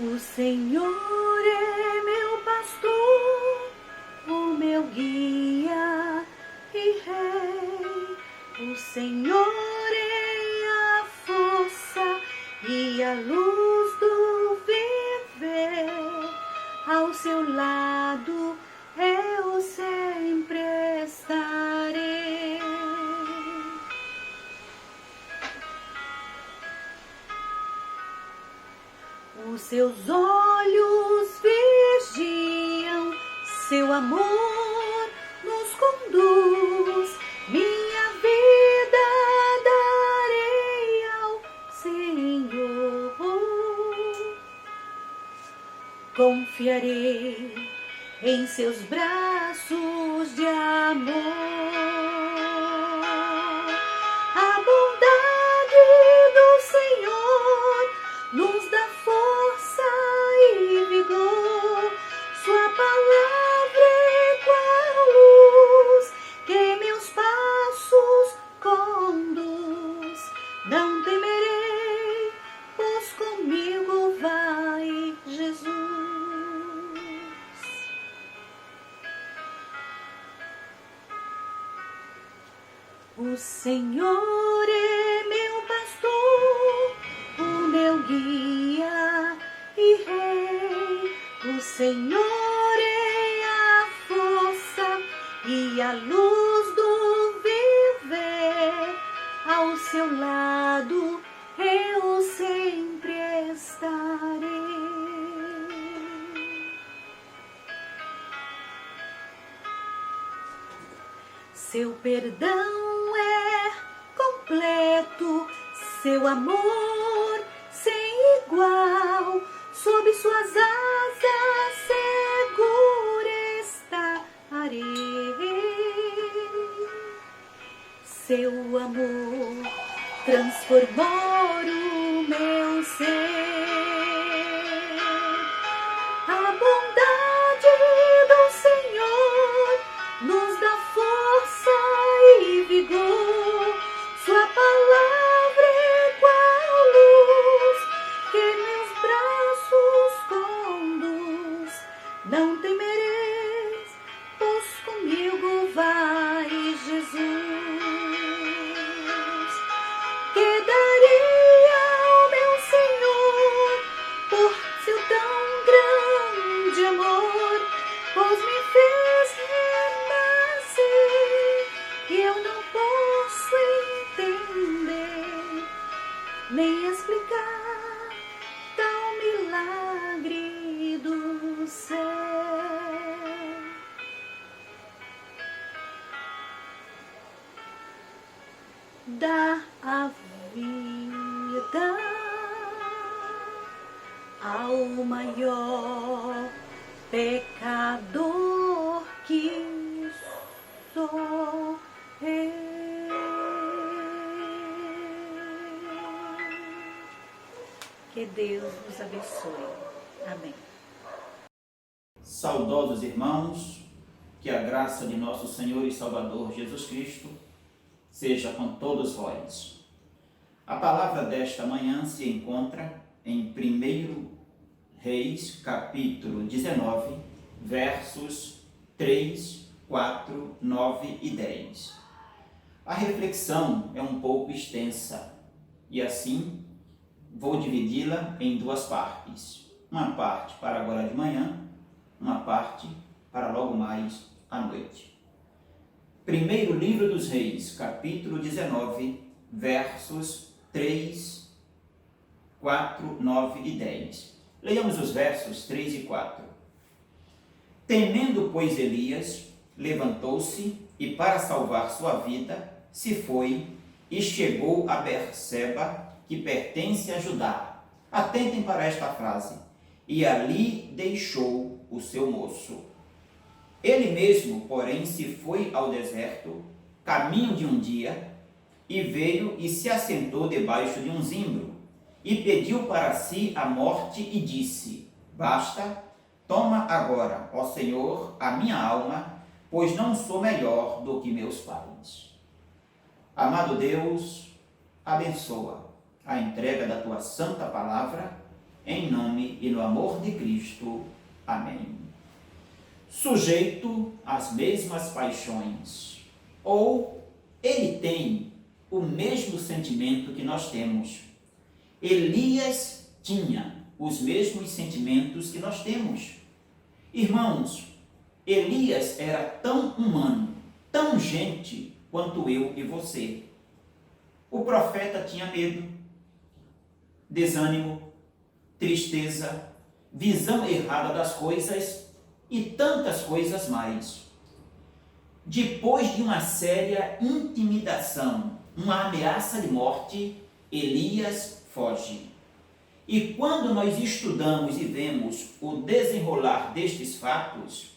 O Senhor é meu pastor, o meu guia e rei. O Senhor é a força e a luz do viver. Ao seu lado eu sempre estarei. Os seus olhos vigiam, seu amor nos conduz. Minha vida darei ao Senhor. Confiarei em seus braços de amor. A bondade do Senhor nos dá força e vigor. Sua palavra é qual luz que meus passos conduz. Não temerei, pois comigo vai Jesus. O Senhor é meu pastor, o meu guia e rei. O Senhor é a força e a luz do viver. Ao seu lado eu sempre estarei. Seu perdão é completo, seu amor sem igual. Sob suas asas segura estarei. Seu amor transformou o meu ser. A bondade do Senhor nos dá força e vigor. Sua palavra é qual luz que meus braços conduz. Não temereis, pois comigo vai Jesus. Que darei ao meu Senhor por seu tão grande amor, pois me fez renascer e eu não posso entender nem explicar tal milagre do céu. Dá a vida ao maior pecador que sou eu. Que Deus nos abençoe. Amém. Saudosos irmãos, que a graça de nosso Senhor e Salvador Jesus Cristo seja com todos vós. A palavra desta manhã se encontra em 1 Reis, capítulo 19, versos 3, 4, 9 e 10. A reflexão é um pouco extensa e assim vou dividi-la em duas partes. Uma parte para agora de manhã, uma parte para logo mais à noite. Primeiro livro dos Reis, capítulo 19, versos 3, 4, 9 e 10. Leiamos os versos 3 e 4. Temendo, pois, Elias, levantou-se e, para salvar sua vida, se foi e chegou a Berseba, que pertence a Judá. Atentem para esta frase. E ali deixou o seu moço. Ele mesmo, porém, se foi ao deserto, caminho de um dia, e veio e se assentou debaixo de um zimbro, e pediu para si a morte e disse: Basta, toma agora, ó Senhor, a minha alma, pois não sou melhor do que meus pais. Amado Deus, abençoa a entrega da tua santa palavra em nome e no amor de Cristo. Amém. Sujeito às mesmas paixões, ou ele tem o mesmo sentimento que nós temos. Elias tinha os mesmos sentimentos que nós temos. Irmãos, Elias era tão humano, tão gente quanto eu e você. O profeta tinha medo, desânimo, tristeza, visão errada das coisas e tantas coisas mais. Depois de uma séria intimidação, uma ameaça de morte, Elias foge. E quando nós estudamos e vemos o desenrolar destes fatos,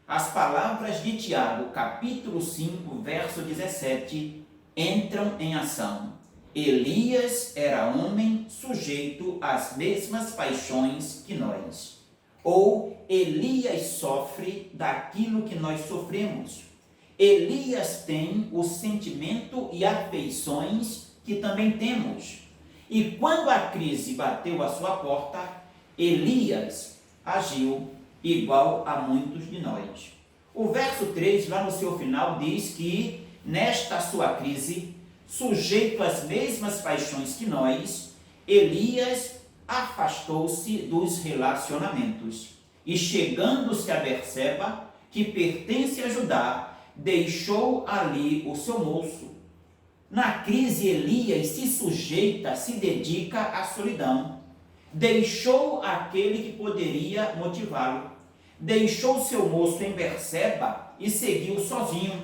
as palavras de Tiago, capítulo 5, verso 17, entram em ação. Elias era homem sujeito às mesmas paixões que nós. Ou Elias sofre daquilo que nós sofremos. Elias tem o sentimento e afeições que também temos. E quando a crise bateu à sua porta, Elias agiu igual a muitos de nós. O verso 3, lá no seu final, diz que nesta sua crise, sujeito às mesmas paixões que nós, Elias afastou-se dos relacionamentos e, chegando-se a Berseba, que pertence a Judá, deixou ali o seu moço. Na crise, Elias se sujeita, se dedica à solidão. Deixou aquele que poderia motivá-lo. Deixou seu moço em Berseba e seguiu sozinho.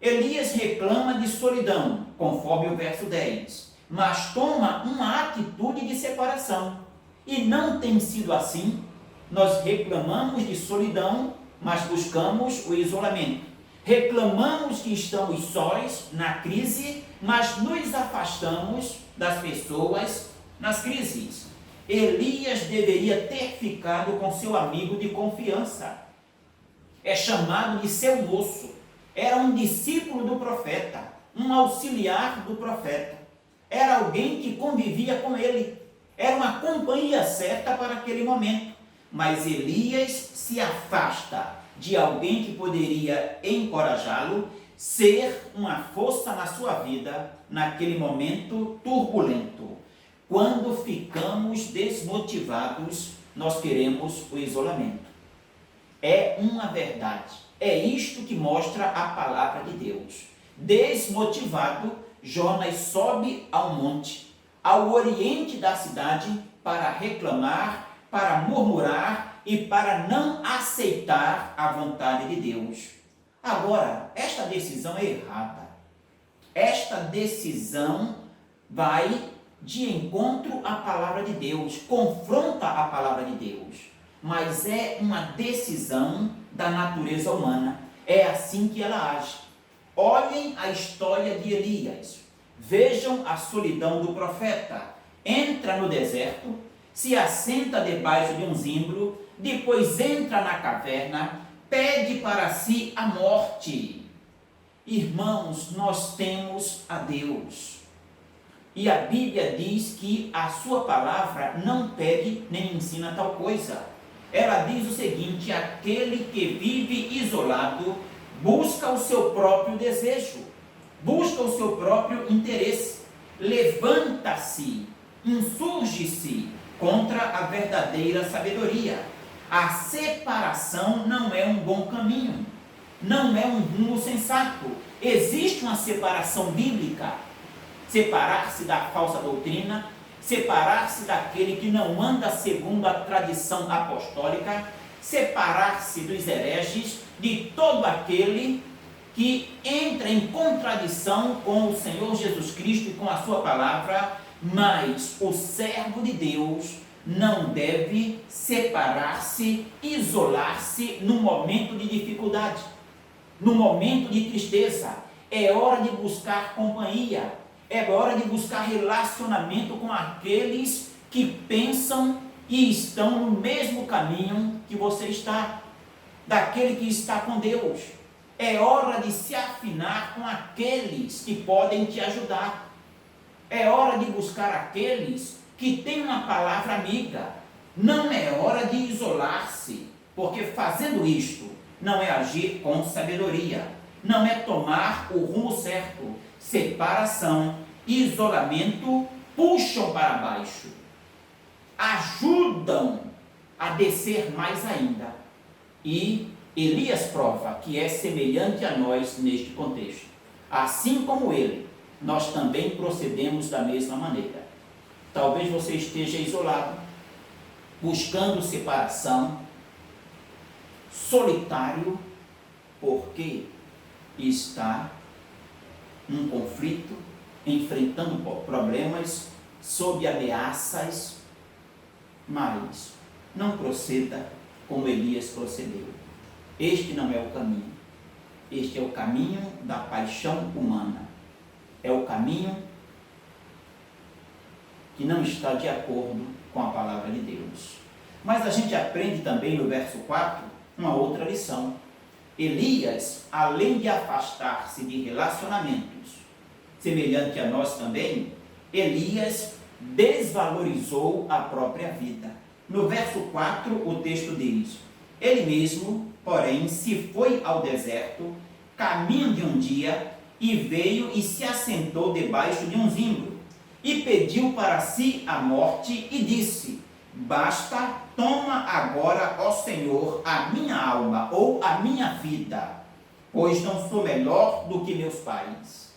Elias reclama de solidão, conforme o verso 10, mas toma uma atitude de separação. E não tem sido assim. Nós reclamamos de solidão, mas buscamos o isolamento. Reclamamos que estamos sós na crise, mas nos afastamos das pessoas nas crises. Elias deveria ter ficado com seu amigo de confiança. É chamado de seu moço. Era um discípulo do profeta, um auxiliar do profeta. Era alguém que convivia com ele. Era uma companhia certa para aquele momento. Mas Elias se afasta de alguém que poderia encorajá-lo, ser uma força na sua vida naquele momento turbulento. Quando ficamos desmotivados, nós queremos o isolamento. É uma verdade. É isto que mostra a palavra de Deus. Desmotivado, Jonas sobe ao monte, ao oriente da cidade, para reclamar, para murmurar e para não aceitar a vontade de Deus. Agora, esta decisão é errada. Esta decisão vai de encontro à palavra de Deus, confronta a palavra de Deus, mas é uma decisão da natureza humana. É assim que ela age. Olhem a história de Elias. Vejam a solidão do profeta. Entra no deserto, se assenta debaixo de um zimbro, depois entra na caverna, pede para si a morte. Irmãos, nós temos a Deus. E a Bíblia diz que a sua palavra não pede nem ensina tal coisa. Ela diz o seguinte: aquele que vive isolado busca o seu próprio desejo, busca o seu próprio interesse, levanta-se, insurge-se contra a verdadeira sabedoria. A separação não é um bom caminho, não é um rumo sensato. Existe uma separação bíblica: separar-se da falsa doutrina, separar-se daquele que não anda segundo a tradição apostólica, separar-se dos hereges, de todo aquele que entra em contradição com o Senhor Jesus Cristo e com a sua palavra. Mas o servo de Deus não deve separar-se, isolar-se no momento de dificuldade, no momento de tristeza. É hora de buscar companhia, é hora de buscar relacionamento com aqueles que pensam e estão no mesmo caminho que você está, daquele que está com Deus. É hora de se afinar com aqueles que podem te ajudar. É hora de buscar aqueles que têm uma palavra amiga, Não é hora de isolar-se, porque fazendo isto não é agir com sabedoria, não é tomar o rumo certo. Separação e isolamento puxam para baixo, ajudam a descer mais ainda. E Elias prova que é semelhante a nós neste contexto. Assim como ele, nós também procedemos da mesma maneira. Talvez você esteja isolado, buscando separação, solitário, porque está num conflito, enfrentando problemas, sob ameaças, mas não proceda como Elias procedeu. Este não é o caminho. Este é o caminho da paixão humana. É o caminho que não está de acordo com a palavra de Deus. Mas a gente aprende também no verso 4 uma outra lição. Elias, além de afastar-se de relacionamentos, semelhante a nós também, Elias desvalorizou a própria vida. No verso 4, o texto diz: ele mesmo, porém, se foi ao deserto, caminho de um dia, e veio e se assentou debaixo de um zimbro, e pediu para si a morte, e disse: basta, toma agora, ó Senhor, a minha alma, ou a minha vida, pois não sou melhor do que meus pais.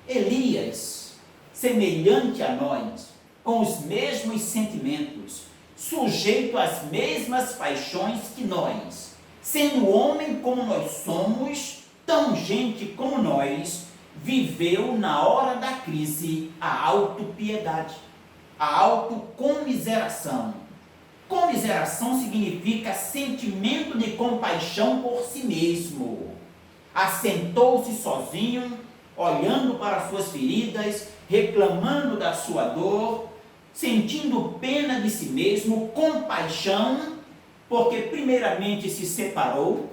Elias, semelhante a nós, com os mesmos sentimentos, sujeito às mesmas paixões que nós, sendo homem como nós somos, tão gente como nós, viveu na hora da crise a autopiedade, a autocomiseração. Comiseração significa sentimento de compaixão por si mesmo. Assentou-se sozinho, olhando para suas feridas, reclamando da sua dor, sentindo pena de si mesmo, compaixão, porque primeiramente se separou-se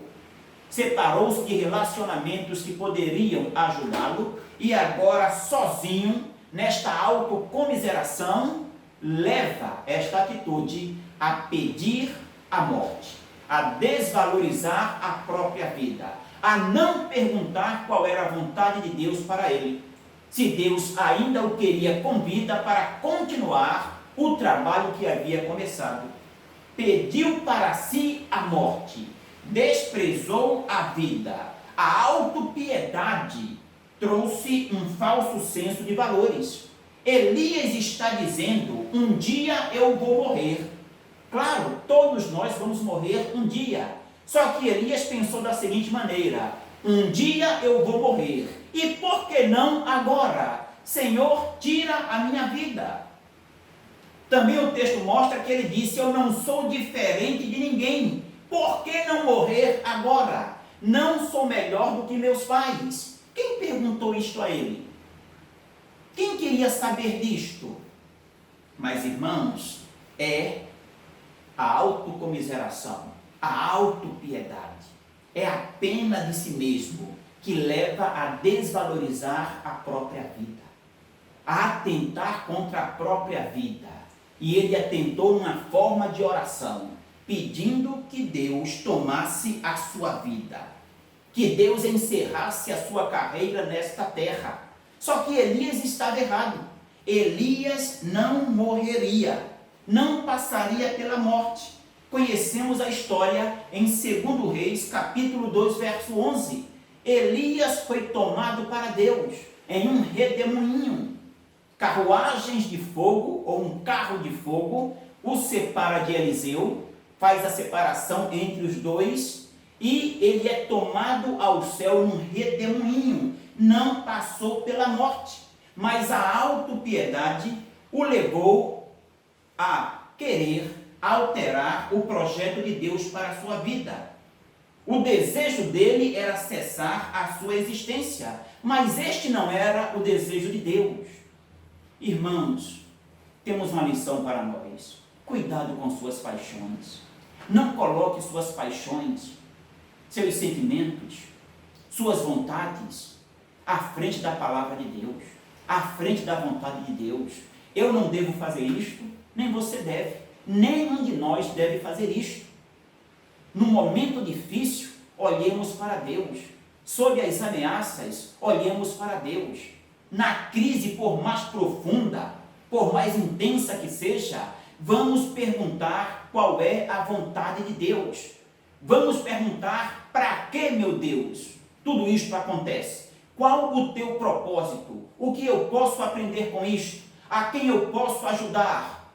de relacionamentos que poderiam ajudá-lo, e agora sozinho, nesta autocomiseração, leva esta atitude a pedir a morte, a desvalorizar a própria vida, a não perguntar qual era a vontade de Deus para ele, se Deus ainda o queria com vida para continuar o trabalho que havia começado. Pediu para si a morte, desprezou a vida. A autopiedade trouxe um falso senso de valores. Elias está dizendo: um dia eu vou morrer. Claro, todos nós vamos morrer um dia. Só que Elias pensou da seguinte maneira: um dia eu vou morrer. E por que não agora? Senhor, tira a minha vida. Também o texto mostra que ele disse: eu não sou diferente de ninguém. Por que não morrer agora? Não sou melhor do que meus pais. Quem perguntou isto a ele? Quem queria saber disto? Mas, irmãos, é a autocomiseração, a autopiedade, é a pena de si mesmo que leva a desvalorizar a própria vida, a atentar contra a própria vida. E ele atentou numa forma de oração, pedindo que Deus tomasse a sua vida, que Deus encerrasse a sua carreira nesta terra. Só que Elias estava errado. Elias não morreria, não passaria pela morte. Conhecemos a história em 2 Reis, capítulo 2, verso 11. Elias foi tomado para Deus em um redemoinho. Carruagens de fogo, ou um carro de fogo, o separa de Eliseu, faz a separação entre os dois, e ele é tomado ao céu num redemoinho. Não passou pela morte, mas a autopiedade o levou a querer alterar o projeto de Deus para a sua vida. O desejo dele era cessar a sua existência, mas este não era o desejo de Deus. Irmãos, temos uma lição para nós: cuidado com suas paixões. Não coloque suas paixões, seus sentimentos, suas vontades à frente da palavra de Deus, à frente da vontade de Deus. Eu não devo fazer isto, nem você deve. Nenhum de nós deve fazer isto. No momento difícil, olhemos para Deus. Sob as ameaças, olhemos para Deus. Na crise, por mais profunda, por mais intensa que seja, vamos perguntar qual é a vontade de Deus. Vamos perguntar: para que, meu Deus, tudo isto acontece? Qual o teu propósito? O que eu posso aprender com isto? A quem eu posso ajudar?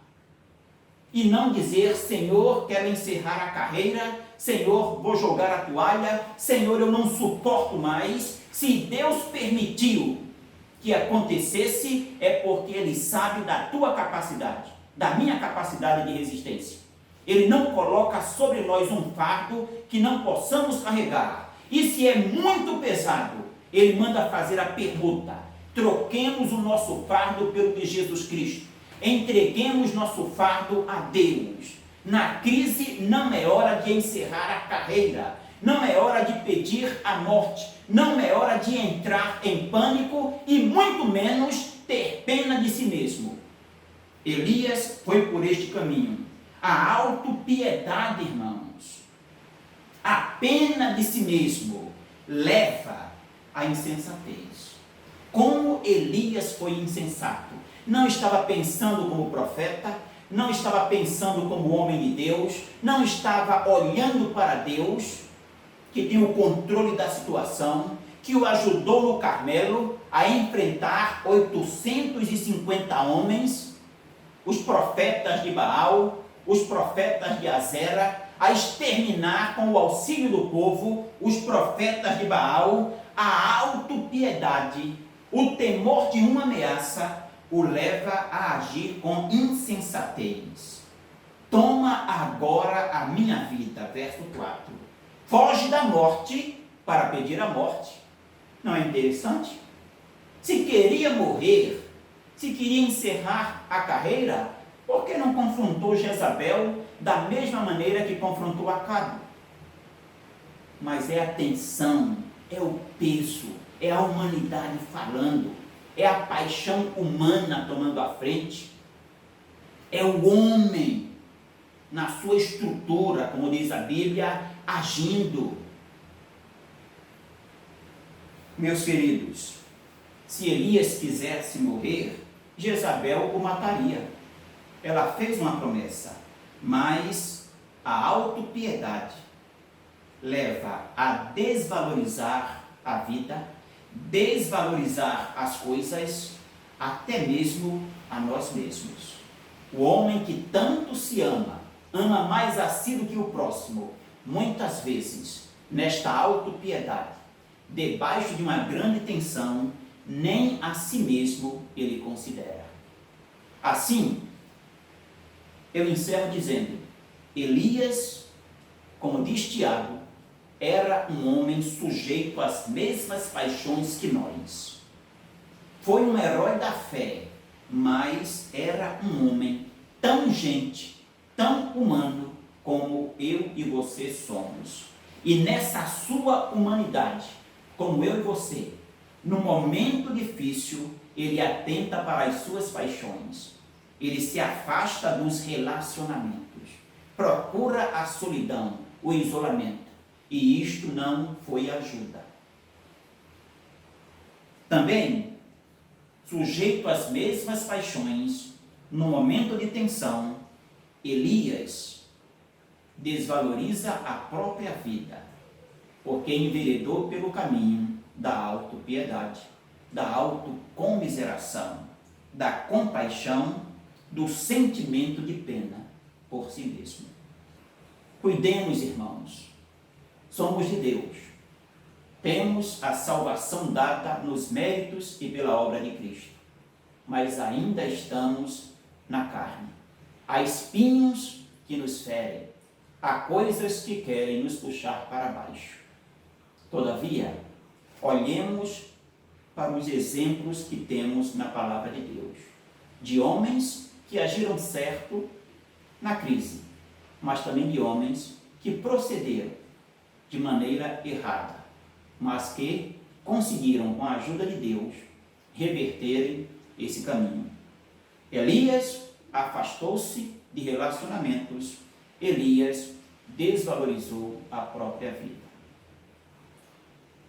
E não dizer: Senhor, quero encerrar a carreira, Senhor, vou jogar a toalha, Senhor, eu não suporto mais. Se Deus permitiu que acontecesse, é porque Ele sabe da tua capacidade, da minha capacidade de resistência. Ele não coloca sobre nós um fardo que não possamos carregar. E se é muito pesado, Ele manda fazer a permuta. Troquemos o nosso fardo pelo de Jesus Cristo. Entreguemos nosso fardo a Deus. Na crise não é hora de encerrar a carreira, não é hora de pedir a morte, não é hora de entrar em pânico e muito menos ter pena de si mesmo. Elias foi por este caminho. A autopiedade, irmãos, a pena de si mesmo leva à insensatez. Como Elias foi insensato. Não estava pensando como profeta, não estava pensando como homem de Deus, não estava olhando para Deus, que tem o controle da situação, que o ajudou no Carmelo a enfrentar 850 homens, os profetas de Baal, os profetas de Azera, a exterminar com o auxílio do povo os profetas de Baal. A autopiedade, o temor de uma ameaça, o leva a agir com insensatez. Toma agora a minha vida, verso 4. Foge da morte para pedir a morte. Não é interessante? Se queria morrer, se queria encerrar a carreira, por que não confrontou Jezabel da mesma maneira que confrontou Acabe? Mas é a tensão, é o peso, é a humanidade falando, é a paixão humana tomando a frente, é o homem na sua estrutura, como diz a Bíblia, agindo. Meus queridos, se Elias quisesse morrer, Jezabel o mataria. Ela fez uma promessa, mas a autopiedade leva a desvalorizar a vida, desvalorizar as coisas, até mesmo a nós mesmos. O homem que tanto se ama, ama mais a si do que o próximo, muitas vezes, nesta autopiedade, debaixo de uma grande tensão, nem a si mesmo ele considera. Assim, eu encerro dizendo: Elias, como diz Tiago, era um homem sujeito às mesmas paixões que nós. Foi um herói da fé, mas era um homem tão gente, tão humano, como eu e você somos. E nessa sua humanidade, como eu e você, no momento difícil, ele atenta para as suas paixões. Ele se afasta dos relacionamentos, procura a solidão, o isolamento. E isto não foi ajuda. Também, sujeito às mesmas paixões, no momento de tensão, Elias desvaloriza a própria vida, porque enveredou pelo caminho da autopiedade, da autocomiseração, da compaixão, do sentimento de pena por si mesmo. Cuidemos, irmãos. Somos de Deus, temos a salvação dada nos méritos e pela obra de Cristo, mas ainda estamos na carne. Há espinhos que nos ferem, há coisas que querem nos puxar para baixo. Todavia, olhemos para os exemplos que temos na palavra de Deus, de homens que agiram certo na crise, mas também de homens que procederam de maneira errada, mas que conseguiram, com a ajuda de Deus, reverterem esse caminho. Elias afastou-se de relacionamentos, Elias desvalorizou a própria vida.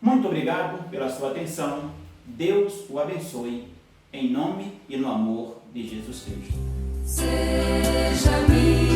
Muito obrigado pela sua atenção. Deus o abençoe, em nome e no amor de Jesus Cristo. Seja minha